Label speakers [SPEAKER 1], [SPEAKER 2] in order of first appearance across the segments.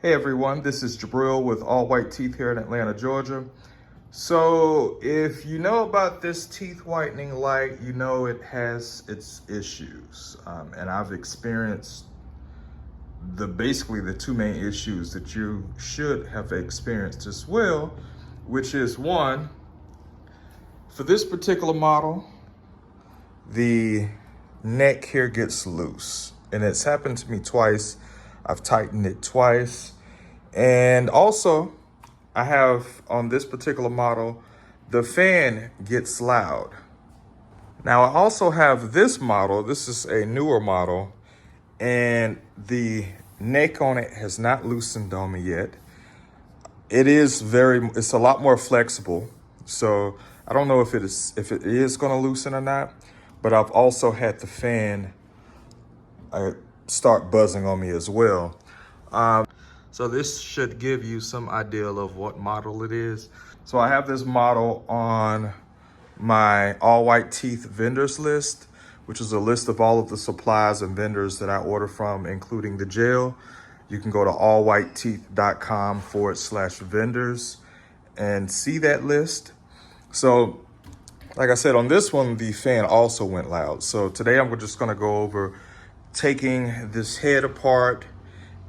[SPEAKER 1] Hey everyone, this is Jabril with All White Teeth here in Atlanta, Georgia. So if you know about this teeth whitening light, you know it has its issues. And I've experienced basically the two main issues that you should have experienced as well, which is one, for this particular model, the neck here gets loose. And it's happened to me twice. I've tightened it twice. And also, I have on this particular model, the fan gets loud. Now I also have this model, this is a newer model, and the neck on it has not loosened on me yet. It's a lot more flexible. So I don't know if it is gonna loosen or not, but I've also had the fan start buzzing on me as well. So this should give you some idea of what model it is. So I have this model on my all white teeth vendors list, which is a list of all of the supplies and vendors that I order from, including the gel. You can go to allwhiteteeth.com/vendors and see that list. So like I said, on this one, the fan also went loud. So today I'm just gonna go over taking this head apart,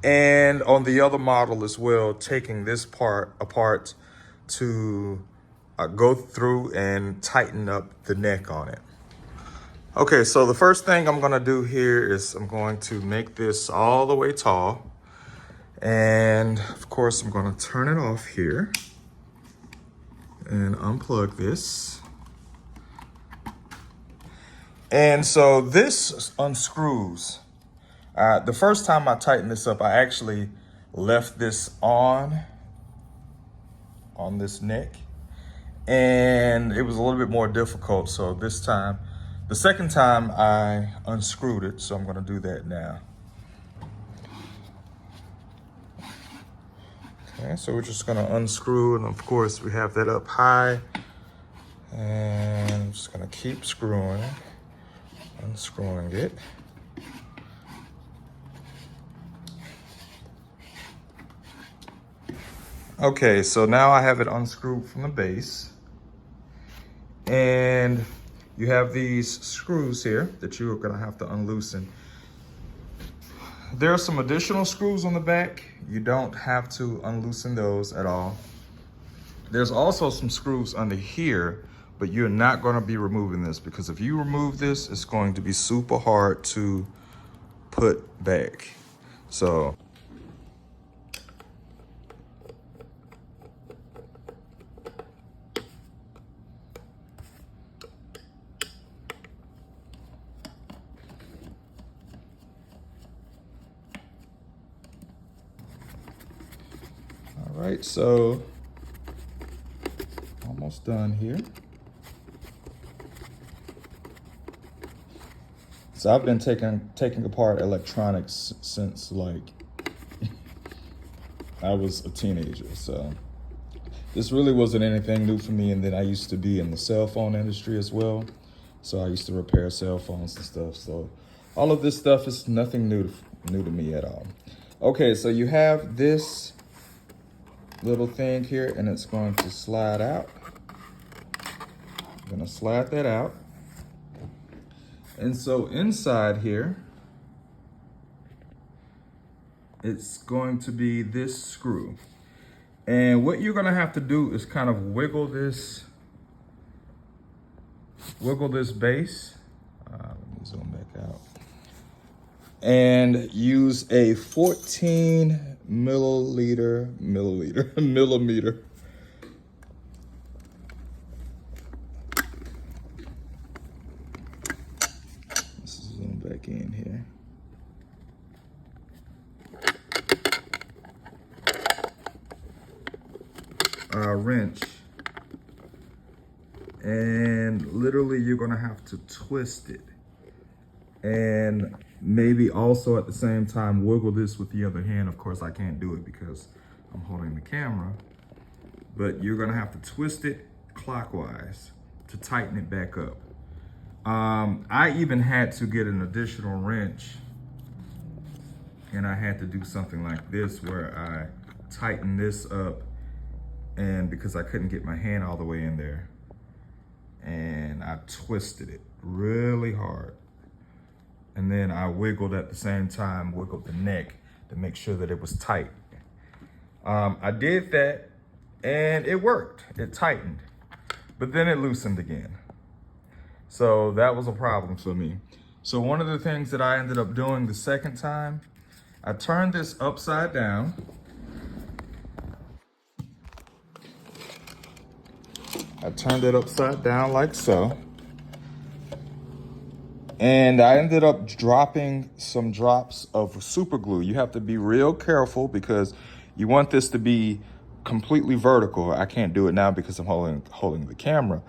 [SPEAKER 1] and on the other model as well, taking this part apart to go through and tighten up the neck on it. Okay, so the first thing I'm gonna do here is I'm going to make this all the way tall. And of course, I'm gonna turn it off here and unplug this. And so this unscrews. The first time I tightened this up, I actually left this on this neck, and it was a little bit more difficult. So the second time I unscrewed it, so I'm gonna do that now. Okay, so we're just gonna unscrew, and of course we have that up high, and I'm just gonna keep unscrewing it. Okay, so now I have it unscrewed from the base. And you have these screws here that you are gonna have to unloosen. There are some additional screws on the back. You don't have to unloosen those at all. There's also some screws under here, but you're not gonna be removing this, because if you remove this, it's going to be super hard to put back. So, all right, so almost done here. So I've been taking apart electronics since like I was a teenager. So this really wasn't anything new for me. And then I used to be in the cell phone industry as well. So I used to repair cell phones and stuff. So all of this stuff is nothing new to me at all. Okay, so you have this little thing here, and it's going to slide out. I'm gonna slide that out. And so inside here, it's going to be this screw. And what you're gonna have to do is kind of wiggle this base. Let me zoom back out. And use a 14 millimeter. Let's zoom back in here. Wrench, and literally you're gonna have to twist it, and maybe also at the same time wiggle this with the other hand. Of course I can't do it because I'm holding the camera, but you're gonna have to twist it clockwise to tighten it back up. I even had to get an additional wrench and I had to do something like this where I tighten this up, and because I couldn't get my hand all the way in there, and I twisted it really hard. And then I wiggled at the same time, wiggled the neck to make sure that it was tight. I did that and it worked, it tightened, but then it loosened again. So that was a problem for me. So one of the things that I ended up doing the second time, I turned this upside down. I turned it upside down like so. And I ended up dropping some drops of super glue. You have to be real careful because you want this to be completely vertical. I can't do it now because I'm holding the camera.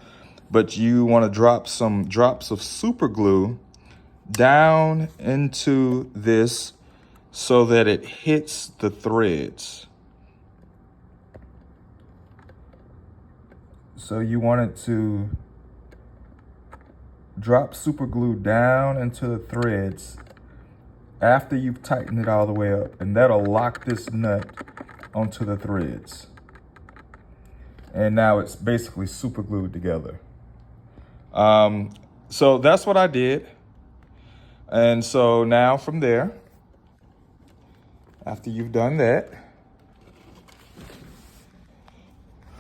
[SPEAKER 1] But you want to drop some drops of super glue down into this so that it hits the threads. So you want it to drop super glue down into the threads after you've tightened it all the way up, and that'll lock this nut onto the threads. And now it's basically super glued together. So that's what I did. And so now from there, after you've done that,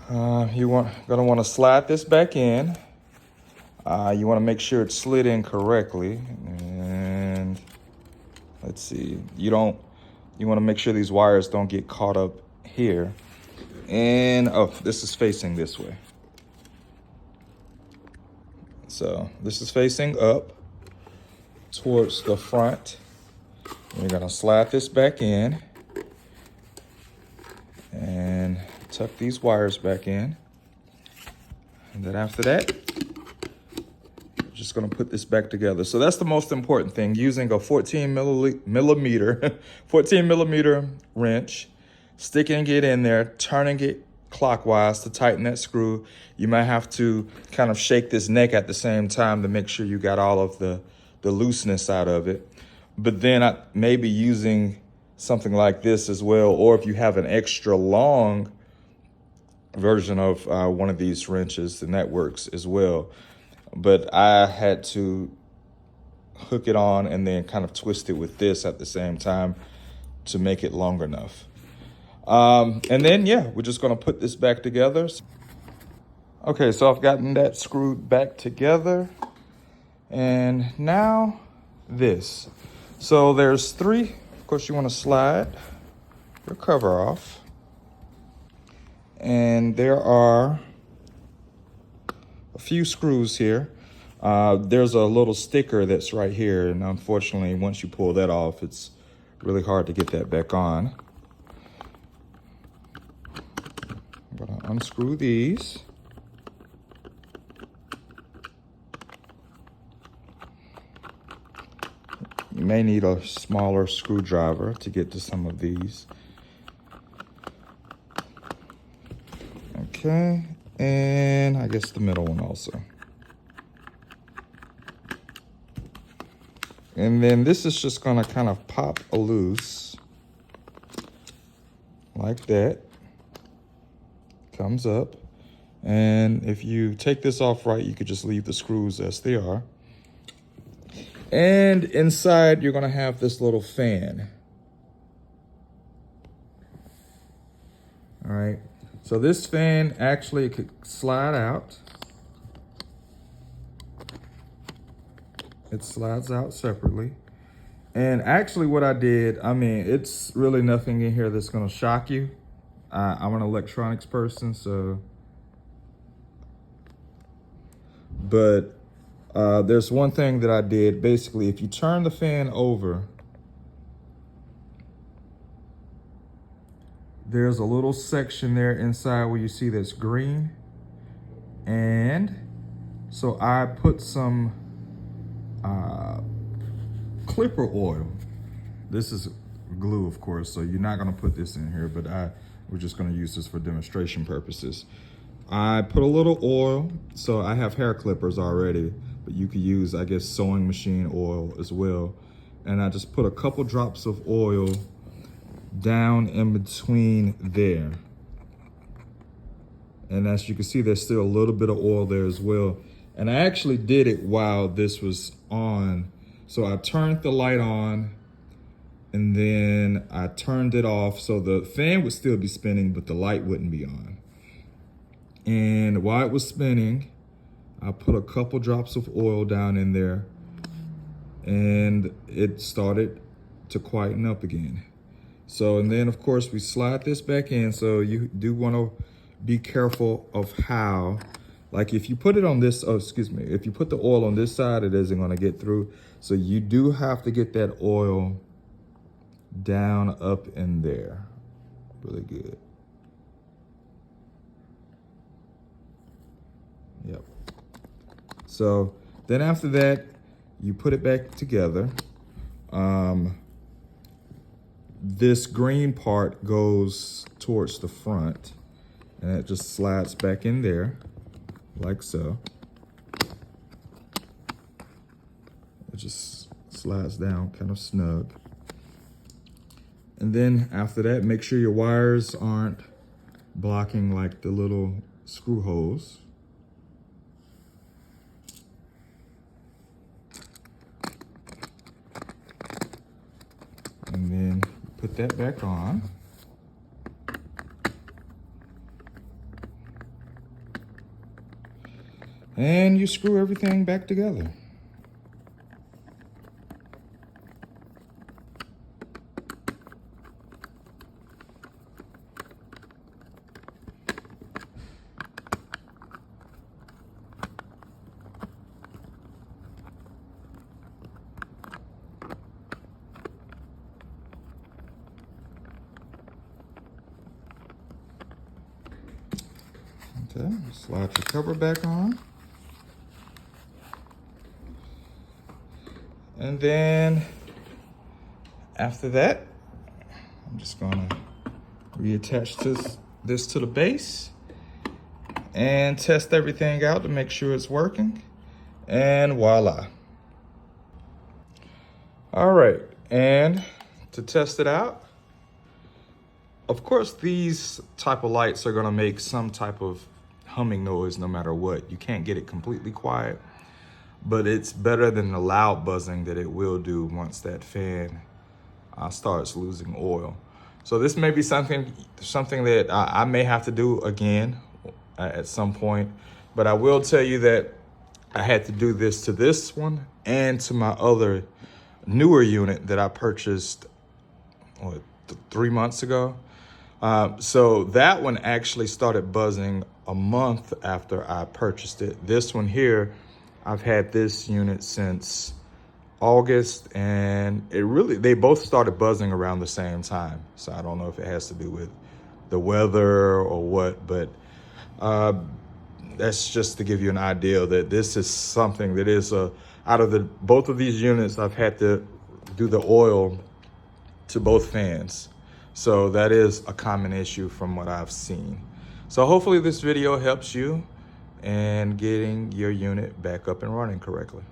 [SPEAKER 1] gonna want to slide this back in. You want to make sure it's slid in correctly, and let's see. You want to make sure these wires don't get caught up here. And oh, this is facing this way. So this is facing up towards the front. We're gonna slide this back in and tuck these wires back in. And then after that, just gonna put this back together. So that's the most important thing, using a 14 millimeter wrench, sticking it in there, turning it clockwise to tighten that screw. You might have to kind of shake this neck at the same time to make sure you got all of the looseness out of it. But then maybe using something like this as well, or if you have an extra long version of one of these wrenches, then that works as well. But I had to hook it on and then kind of twist it with this at the same time to make it long enough. And then, yeah, we're just gonna put this back together. Okay, so I've gotten that screwed back together. And now this. So there's three, of course you wanna slide your cover off. And there are a few screws here. There's a little sticker that's right here, and unfortunately, once you pull that off, it's really hard to get that back on. I'm gonna unscrew these. You may need a smaller screwdriver to get to some of these. Okay, and I guess the middle one also. And then this is just gonna kind of pop loose like that. Comes up. And if you take this off right, you could just leave the screws as they are. And inside, you're gonna have this little fan. All right, so this fan actually could slide out. It slides out separately. And actually what I did, I mean, it's really nothing in here that's gonna shock you. I'm an electronics person, so. But there's one thing that I did. Basically, if you turn the fan over, there's a little section there inside where you see that's green. And so I put some clipper oil. This is glue, of course, so you're not gonna put this in here, but we're just gonna use this for demonstration purposes. I put a little oil, so I have hair clippers already, but you could use, I guess, sewing machine oil as well. and I just put a couple drops of oil down in between there. And as you can see, there's still a little bit of oil there as well. And I actually did it while this was on. So I turned the light on and then I turned it off. So the fan would still be spinning, but the light wouldn't be on. And while it was spinning, I put a couple drops of oil down in there and it started to quieten up again. So, and then of course we slide this back in. So you do want to be careful of how, like if you put it on this, if you put the oil on this side, it isn't going to get through. So you do have to get that oil down up in there really good. Yep. So then after that, you put it back together. This green part goes towards the front and it just slides back in there like so. It just slides down kind of snug. And then after that, make sure your wires aren't blocking like the little screw holes. And then put that back on. And you screw everything back together. Okay, slide your cover back on. And then after that, I'm just gonna reattach this to the base and test everything out to make sure it's working. And voila. All right, and to test it out, of course, these type of lights are gonna make some type of humming noise no matter what. You can't get it completely quiet, but it's better than the loud buzzing that it will do once that fan starts losing oil. So this may be something that I may have to do again at some point, but I will tell you that I had to do this to this one and to my other newer unit that I purchased 3 months ago. So that one actually started buzzing a month after I purchased it. This one here, I've had this unit since August, and they both started buzzing around the same time. So I don't know if it has to do with the weather or what, but that's just to give you an idea that this is something that is out of both of these units, I've had to do the oil to both fans. So that is a common issue from what I've seen. So hopefully this video helps you in getting your unit back up and running correctly.